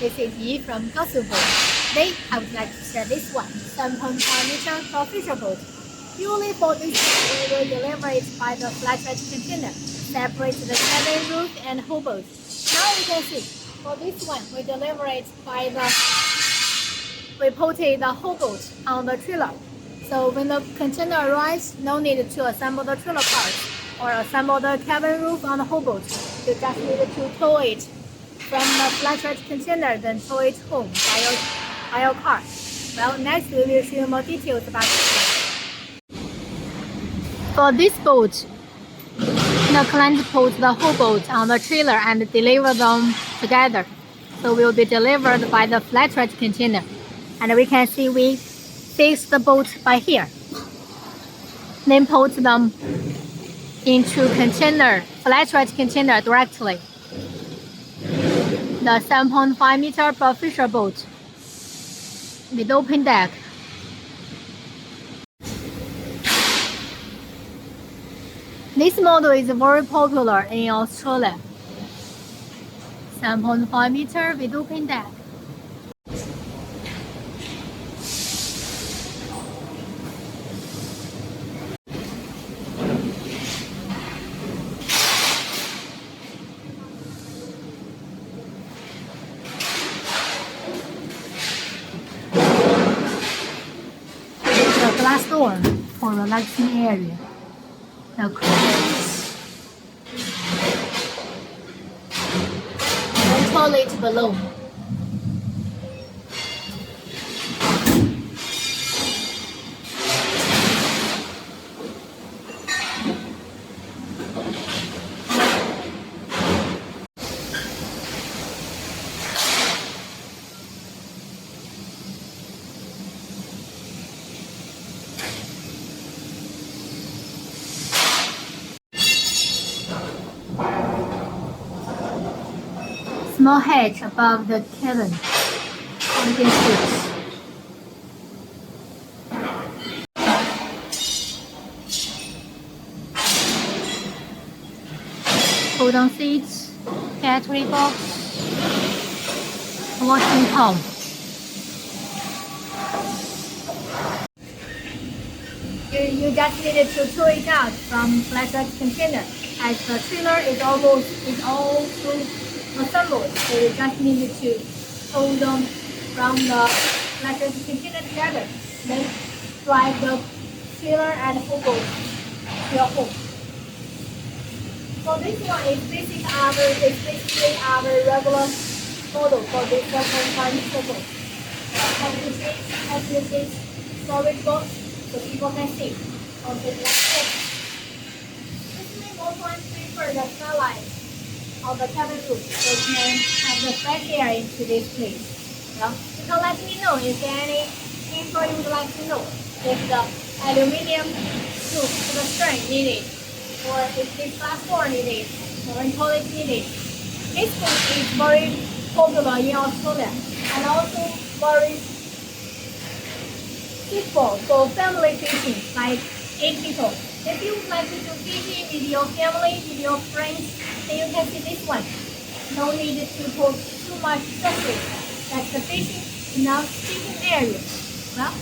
this is Yi from Kosovo. Today, I would like to share this one, 7.5-meter Profisher boat. Purely for this boat, we will deliver it by the flat-rate container, separate the cabin roof and whole boat. Now you can see, for this one, we deliver it by we put the whole boat on the trailer. So when the container arrives, no need to assemble the trailer parts or assemble the cabin roof on the whole boat. You just need to tow it from the flat-rate container, then tow it home by your car. Well, next we will show you more details about this one. For this boat, the client puts the whole boat on the trailer and deliver them together. So will be delivered by the flat-rate container. And we can see we fix the boat by here. Then put them into container, flat-rate container directly. The 7.5-meter Profisher boat with open deck. This model is very popular in Australia. 7.5-meter with open deck. The glass door for relaxing area. The curtains. The toilet below. Small hatch above the cabin. You can see it. Hold-on seats, battery box, washing tub. You just needed to tow it out from flat-rate container, as the trailer is all assembled. So you just need to tow them from the flat-rate container together, then drive the trailer and whole boat to your home. So this one is basically our regular model for this 7.5-meter boat. Has this storage box so people can see. Also, like this. This most ones prefer the skylight of the cabin roof, so you can have the fresh air into this place. Well, you can let me know if there any info you would like to know. If the aluminium roof to the stern needed, or if this glass door needed, or toilet needed. This boat is very popular in Australia and also very suitable for family fishing, like 8 people. If you would like to do fishing with your family, with your friends, then you can see this one. No need to put too much structure. That's sufficient enough fishing area. Well,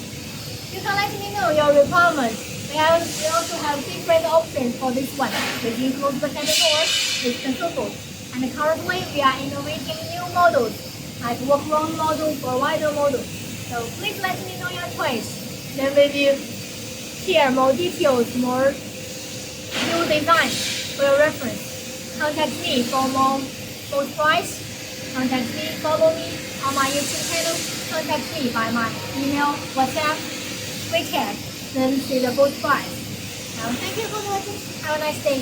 you can let me know your requirements. We also have different options for this one, which includes the cabin door with control. And currently, we are innovating new models, like walk-around model or wider model. So please let me know your choice. Then we will share more details, more new designs for your reference. Contact me for more boat price. Contact me, follow me on my YouTube channel. Contact me by my email, WhatsApp, WeChat. Then see the boat price. Thank you for watching. Have a nice day.